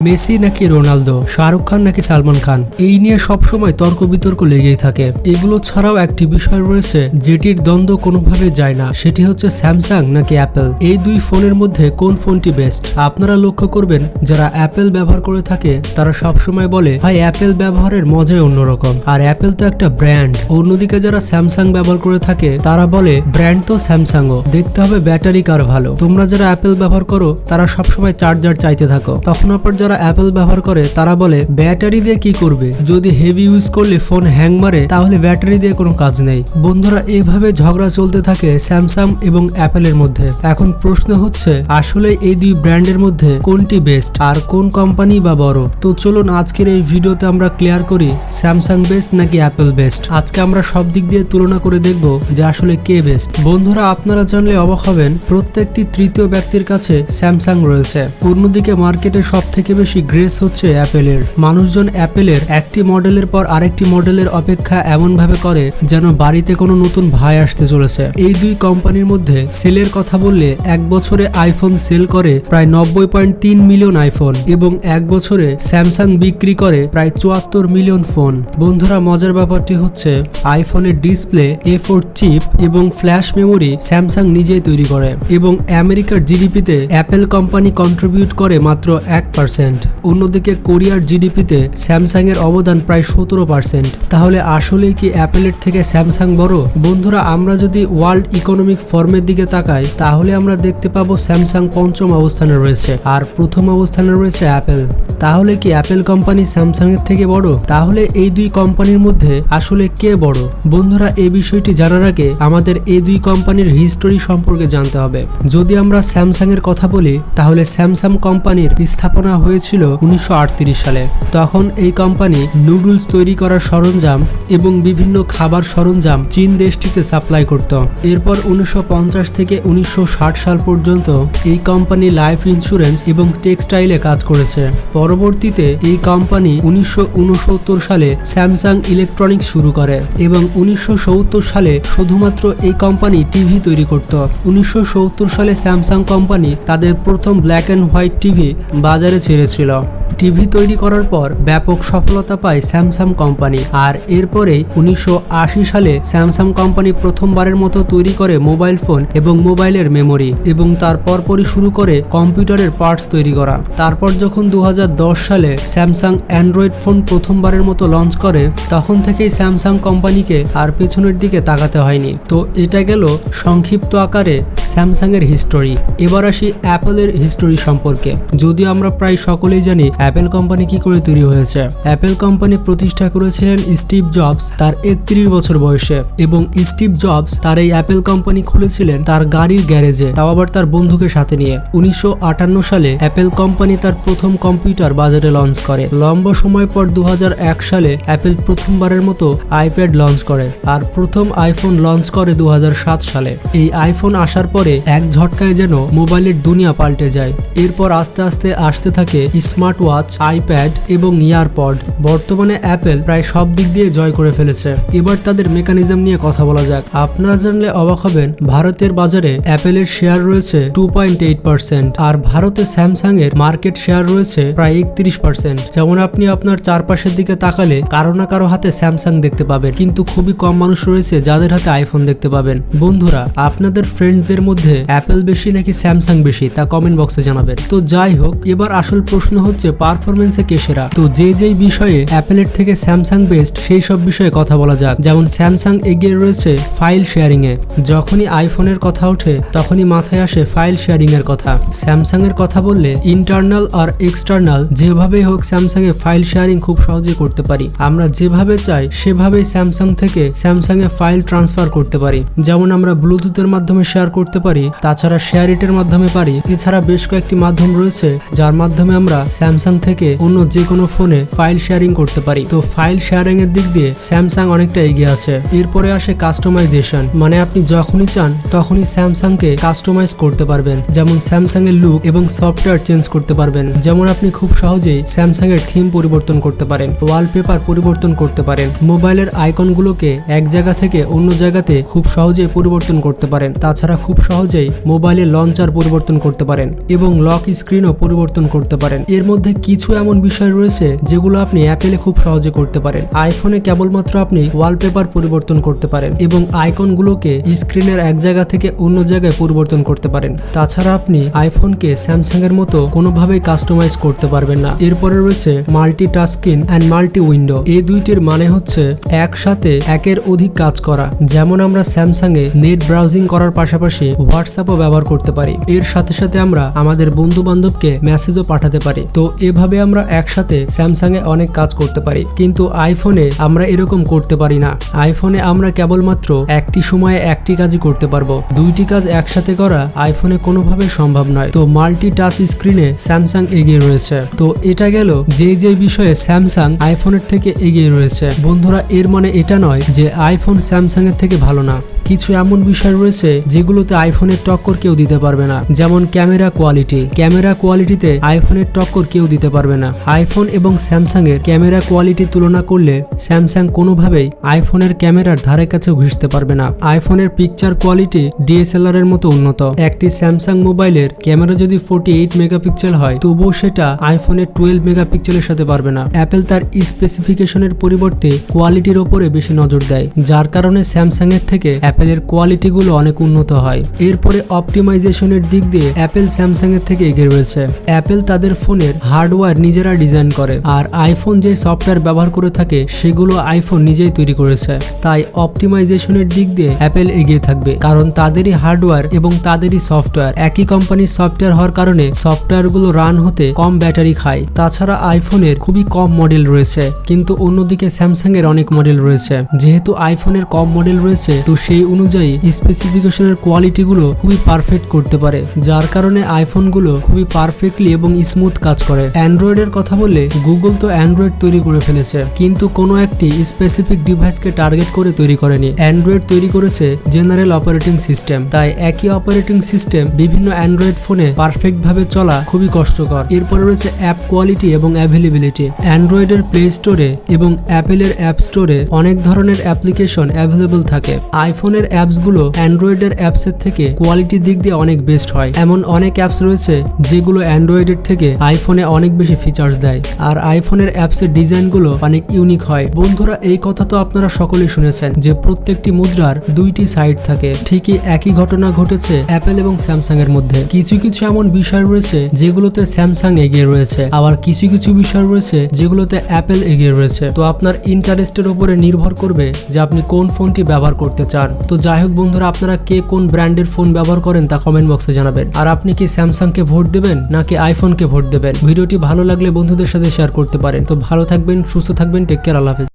Messi নাকি Ronaldo, Shahrukh Khan নাকি সালমান খান, এই নিয়ে সবসময় তর্ক বিতর্ক লেগেই থাকে। এগুলো ছাড়াও একটি বিষয় রয়েছে যেটির দ্বন্দ্ব কোনোভাবে যায় না, সেটি হচ্ছে স্যামসাং নাকি অ্যাপেল। এই দুই ফোনের মধ্যে কোন ফোনটি বেস্ট? আপনারা লক্ষ্য করবেন যারা অ্যাপেল ব্যবহার করে থাকে তারা সবসময় বলে ভাই অ্যাপেল ব্যবহারের মজাই অন্যরকম, আর অ্যাপেল তো একটা ব্র্যান্ড। অন্যদিকে যারা স্যামসাং ব্যবহার করে থাকে তারা বলে ব্র্যান্ড তো স্যামসাংও, দেখতে হবে ব্যাটারি কার ভালো। তোমরা যারা অ্যাপেল ব্যবহার করো তারা সবসময় চার্জার চাইতে থাকো, তখন আবার যারা অ্যাপেল ব্যবহার করে তারা বলে ব্যাটারি দিয়ে কি করবে, যদি হেভি ইউজ করলে ফোন হ্যাং মারে তাহলে ব্যাটারি দিয়ে কোনো কাজ নেই। বন্ধুরা, এভাবে ঝগড়া চলতে থাকে স্যামসাং এবং অ্যাপেলের মধ্যে। এখন প্রশ্ন হচ্ছে আসলে এই দুই ব্র্যান্ডের মধ্যে কোনটি বেস্ট আর কোন কোম্পানি বা বড়? তো চলুন আজকের এই ভিডিওতে আমরা ক্লিয়ার করি স্যামসাং বেস্ট নাকি অ্যাপেল বেস্ট। আজকে আমরা সব দিক দিয়ে তুলনা করে দেখব যে আসলে কে বেস্ট। বন্ধুরা, আপনারা জানলে অবাক হবেন প্রত্যেকটি তৃতীয় ব্যক্তির কাছে স্যামসাং রয়েছে। অন্যদিকে মার্কেটে সব থেকে বেশি গ্রেস হচ্ছে অ্যাপেলের। মানুষজন অ্যাপেলের একটি মডেলের পর আরেকটি মডেলের অপেক্ষা এমন ভাবে করে যেন বাড়িতে কোনো নতুন ভাই আসতে চলেছে। এই দুই কোম্পানির মধ্যে সেলের কথা বললে এক বছরে আইফোন সেল করে প্রায় 90.3 মিলিয়ন আইফোন এবং এক বছরে স্যামসাং বিক্রি করে প্রায় 74 মিলিয়ন ফোন। বন্ধুরা, মজার ব্যাপারটি হচ্ছে আইফোনের ডিসপ্লে, A4 চিপ এবং ফ্ল্যাশ মেমোরি স্যামসাং নিজেই তৈরি করে এবং আমেরিকার জিডিপিতে অ্যাপেল কোম্পানি কন্ট্রিবিউট করে মাত্র 1%। অন্যদিকে কোরিয়ার জিডিপিতে স্যামসাং এর অবদান প্রায় 17%। তাহলে আসলেই কি অ্যাপেলের থেকে স্যামসাং বড়? বন্ধুরা, আমরা যদি ওয়ার্ল্ড ইকোনমিক ফর্মের দিকে তাকাই তাহলে আমরা দেখতে পাবো স্যামসাং পঞ্চম অবস্থানে রয়েছে আর প্রথম অবস্থানে রয়েছে অ্যাপেল। তাহলে কি অ্যাপেল কোম্পানি স্যামসাং এর থেকে বড়? তাহলে এই দুই কোম্পানির মধ্যে আসলে কে বড়? বন্ধুরা, এই বিষয়টি জানার আগে আমাদের এই দুই কোম্পানির হিস্টোরি সম্পর্কে জানতে হবে। যদি আমরা স্যামসাং এর কথা বলি তাহলে স্যামসাং কোম্পানির স্থাপনা হয়েছিল 1938 সালে। তখন এই কোম্পানি নুডলস তৈরি করার সরঞ্জাম এবং বিভিন্ন খাবার সরঞ্জাম চীন দেশটিতে সাপ্লাই করত। এরপর 1950 থেকে 1960 সাল পর্যন্ত এই কোম্পানি লাইফ ইন্স্যুরেন্স এবং টেক্সটাইলে কাজ করেছে। পরবর্তীতে এই কোম্পানি 1969 সালে স্যামসাং ইলেকট্রনিক্স শুরু করে এবং 1970 সালে শুধুমাত্র এই কোম্পানি টিভি তৈরি করত। 1970 সালে স্যামসাং কোম্পানি তাদের প্রথম ব্ল্যাক অ্যান্ড হোয়াইট টিভি বাজারে ছেড়েছিল। টিভি তৈরি করার পর ব্যাপক সফলতা পায় স্যামসাং কোম্পানি, আর এরপরেই 1980 সালে স্যামসাং কোম্পানি প্রথমবারের মতো তৈরি করে মোবাইল ফোন এবং মোবাইলের মেমোরি এবং তার পরপরই শুরু করে কম্পিউটারের পার্টস তৈরি করা। তারপর যখন 2010 সালে স্যামসাং অ্যান্ড্রয়েড ফোন প্রথমবারের মতো লঞ্চ করে তখন থেকেই স্যামসাং কোম্পানিকে আর পেছনের দিকে তাকাতে হয়নি। তো এটা গেল সংক্ষিপ্ত আকারে স্যামসাং এর হিস্টোরি। এবার আসি অ্যাপেলের হিস্টোরি সম্পর্কে। যদিও আমরা প্রায় সকলেই জানি অ্যাপেল কোম্পানি কি করে তৈরি হয়েছে। অ্যাপেল কোম্পানি প্রতিষ্ঠা করেছিলেন স্টিভ জবস তার 31 বছর বয়সে এবং স্টিভ জবস তার এই অ্যাপেল কোম্পানি খুলেছিলেন তার গাড়ির গ্যারেজে, তাও আবার তার বন্ধুকে সাথে নিয়ে। 1958 সালে অ্যাপেল কোম্পানি তার প্রথম কম্পিউটার বাজারে লঞ্চ করে। লম্বা সময় পর 2001 সালে অ্যাপেল প্রথমবারের মতো আইপ্যাড লঞ্চ করে আর প্রথম আইফোন লঞ্চ করে 2007 সালে। এই আইফোন আসার পরে এক ঝটকায় যেন মোবাইলের দুনিয়া পাল্টে যায়। এরপর আস্তে আস্তে আসতে থাকে স্মার্ট ওয়াচ, আইপ্যাড এবং ইয়ারপড। বর্তমানে অ্যাপেল প্রায় সব দিক দিয়ে জয় করে ফেলেছে। এবার তাদের মেকানিজম নিয়ে কথা বলা যাক। আপনারা জানলে অবাক হবেন ভারতের বাজারে অ্যাপেলের শেয়ার রয়েছে 2.8% আর ভারতে স্যামসাং এর মার্কেট শেয়ার রয়েছে প্রায় 31%। যেমন আপনি আপনার চারপাশের দিকে তাকালে কারো না কারো হাতে স্যামসাং দেখতে পাবেন, কিন্তু খুবই কম মানুষ রয়েছে যাদের হাতে আইফোন দেখতে পাবেন। বন্ধুরা, আপনাদের ফ্রেন্ডসদের মধ্যে অ্যাপেল বেশি নাকি স্যামসাং বেশি তা কমেন্ট বক্সে জানাবেন। তো যাই হোক, এবার আসল প্রশ্ন হচ্ছে পারফরমেন্সে কে সেরা। তো যেই বিষয়ে অ্যাপেলের থেকে স্যামসাং বেস্ট সেই সব বিষয়ে কথা বলা যাক। যেমন স্যামসাং এগিয়ে রয়েছে ফাইল শেয়ারিং এ। যখনই আইফোনের কথা ওঠে তখনই মাথায় আসে ফাইল শেয়ারিং এর কথা। স্যামসাং এর কথা বললে ইন্টারনাল আর এক্সটার্নাল যেভাবেই হোক স্যামসাং এ ফাইল শেয়ারিং খুব সহজেই করতে পারি। আমরা যেভাবে চাই সেভাবেই স্যামসাং থেকে স্যামসাং এ ফাইল ট্রান্সফার করতে পারি। যেমন আমরা ব্লুটুথের মাধ্যমে শেয়ার করতে পারি, তাছাড়া শেয়ারিটের মাধ্যমে পারি। এছাড়া বেশ কয়েকটি মাধ্যম রয়েছে যার মাধ্যমে আমরা স্যামসাং থেকে অন্য যে কোনো ফোনে ফাইল শেয়ারিং করতে পারি। তো ফাইল শেয়ারিং এর দিক দিয়ে স্যামসাং অনেকটা এগিয়ে আছে। এরপরে আসে কাস্টমাইজেশন, মানে আপনি যখনই চান তখনই স্যামসাং কে কাস্টমাইজ করতে পারবেন। যেমন স্যামসাং এর লুক এবং সফটওয়্যার চেঞ্জ করতে পারবেন। যেমন আপনি খুব সহজেই স্যামসাং এর থিম পরিবর্তন করতে পারেন, ওয়ালপেপার পরিবর্তন করতে পারেন, মোবাইলের আইকনগুলোকে এক জায়গা থেকে অন্য জায়গাতে খুব সহজেই পরিবর্তন করতে পারেন। তাছাড়া খুব সহজেই মোবাইলের লঞ্চার পরিবর্তন করতে পারেন এবং লক স্ক্রিনও পরিবর্তন করতে পারেন। এর মধ্যে কিছু এমন বিষয় রয়েছে যেগুলো আপনি অ্যাপেলে খুব সহজে করতে পারেন। আইফোনে কেবলমাত্র আপনি ওয়ালপেপার পরিবর্তন করতে পারেন এবং আইকনগুলোকে স্ক্রিনের এক জায়গা থেকে অন্য জায়গায় পরিবর্তন করতে পারেন। তাছাড়া আপনি আইফোনকে স্যামসাং এর মতো কোনোভাবেই কাস্টমাইজ করতে পারবেন না। এরপরে রয়েছে multi tasking and multi window. এই দুইটির মানে হচ্ছে একসাথে একের অধিক কাজ করা। যেমন আমরা স্যামসাং এ নেট ব্রাউজিং করার পাশাপাশি হোয়াটসঅ্যাপও ব্যবহার করতে পারি। এর সাথে সাথে আমরা আমাদের বন্ধু বান্ধবকে মেসেজও পাঠাতে পারি। তো এভাবে আমরা একসাথে স্যামসাং এ অনেক কাজ করতে পারি, কিন্তু আইফোনে আমরা এরকম করতে পারি না। আইফোনে আমরা কেবলমাত্র একটি সময়ে একটি কাজই করতে পারবো, দুইটি কাজ একসাথে করা আইফোনে কোনোভাবে সম্ভব নয়। তো মাল্টি টাচ স্ক্রিনে স্যামসাং এগিয়ে রয়েছে। তো এটা গেল যে বিষয়ে স্যামসাং আইফোনের থেকে এগিয়ে রয়েছে। বন্ধুরা, এর মানে এটা নয় যে আইফোন স্যামসাং এর থেকে ভালো না। কিছু এমন বিষয় রয়েছে যেগুলোতে আইফোনের টক্কর কেউ দিতে পারবে না। যেমন ক্যামেরা কোয়ালিটি। ক্যামেরা কোয়ালিটিতে আইফোনের টক্কর কেউ দিতে পারবে না। আইফোন এবং স্যামসাং এর ক্যামেরা কোয়ালিটি তুলনা করলে স্যামসাং কোনোভাবেই আইফোনের ক্যামেরার ধারে কাছেও ঘেঁষতে পারবে না। আইফোনের পিকচার কোয়ালিটি ডিএসএলআর এর মতো উন্নত। একটি স্যামসাং মোবাইলের ক্যামেরা যদি 48 মেগাপিক্সেল হয়, তবুও সেটা আইফোনের 12 মেগাপিক্সেলের সাথে পারবে না। অ্যাপেল তার স্পেসিফিকেশনের পরিবর্তে কোয়ালিটির ওপরে বেশি নজর দেয়, যার কারণে স্যামসাং এর থেকে অ্যাপেলের কোয়ালিটিগুলো অনেক উন্নত হয়। এরপরে অপটিমাইজেশনের দিক দিয়ে অ্যাপেল স্যামসাং এর থেকে এগিয়ে রয়েছে। অ্যাপেল তাদের ফোনের হার্ডওয়্যার নিজেরা ডিজাইন করে, আর আইফোন যে সফটওয়্যার ব্যবহার করে থাকে সেগুলো আইফোন নিজেই তৈরি করেছে। তাই অপটিমাইজেশনের দিক দিয়ে অ্যাপেল এগিয়ে থাকবে, কারণ তাদেরই হার্ডওয়্যার এবং তাদেরই সফটওয়্যার। একই কোম্পানির সফটওয়্যার হওয়ার কারণে সফটওয়্যারগুলো রান হতে কম ব্যাটারি খায়। তাছাড়া আইফোনের খুবই কম মডেল রয়েছে, কিন্তু অন্যদিকে স্যামসাং এর অনেক মডেল রয়েছে। যেহেতু আইফোনের কম মডেল রয়েছে, তো সেই অনুযায়ী স্পেসিফিকেশনের কোয়ালিটিগুলো খুবই পারফেক্ট করতে পারে, যার কারণে আইফোনগুলো খুবই পারফেক্টলি এবং স্মুথ কাজ করে। অ্যান্ড্রয়েডের কথা বললে গুগল তো অ্যান্ড্রয়েড তৈরি করে ফেলেছে, কিন্তু কোনো একটি স্পেসিফিক ডিভাইসকে টার্গেট করে তৈরি করেনি। অ্যান্ড্রয়েড তৈরি করেছে জেনারেল অপারেটিং সিস্টেম। তাই একই অপারেটিং সিস্টেম বিভিন্ন অ্যান্ড্রয়েড ফোনে পারফেক্ট ভাবে চলা খুবই কষ্টকর। এরপরে রয়েছে অ্যাপ কোয়ালিটি এবং অ্যাভেলেবিলিটি। অ্যান্ড্রয়েডের প্লে স্টোরে এবং অ্যাপেলের অ্যাপ স্টোরে অনেক ধরনের অ্যাপ্লিকেশন অ্যাভেলেবল থাকে। আইফোনের অ্যাপসগুলো অ্যান্ড্রয়েডের অ্যাপসের থেকে কোয়ালিটির দিক দিয়ে অনেক বেস্ট হয়। এমন অনেক অ্যাপস রয়েছে যেগুলো অ্যান্ড্রয়েডের থেকে আইফোনে অনেক বেশি ফিচার্স দেয়, আর আইফোনের অ্যাপসের ডিজাইনগুলো অনেক ইউনিক হয়। বন্ধুরা, এই কথা তো আপনারা সকলেই শুনেছেন যে প্রত্যেকটি মুদ্রার দুইটি সাইড থাকে। ঠিকই একই ঘটনা ঘটেছে অ্যাপেল এবং স্যামসাং এর মধ্যে। কিছু কিছু এমন বিষয় রয়েছে যেগুলোতে স্যামসাং এগিয়ে রয়েছে, আবার কিছু কিছু বিষয় রয়েছে যেগুলোতে অ্যাপেল এগিয়ে রয়েছে। তো আপনার ইন্টারেস্টের উপরে নির্ভর করবে যে আপনি কোন ফোনটি ব্যবহার করতে চান। তো যাই হোক বন্ধুরা, আপনারা কে কোন ব্র্যান্ডের ফোন ব্যবহার করেন তা কমেন্ট বক্সে জানাবেন। আর আপনি কি স্যামসাংকে ভোট দেবেন নাকি আইফোনকে ভোট দেবেন? ভিডিওটি ভালো লাগলে বন্ধুদের সাথে শেয়ার করতে পারেন। তো ভালো থাকবেন, সুস্থ থাকবেন, টেক কেয়ার, আল্লাহ হাফেজ।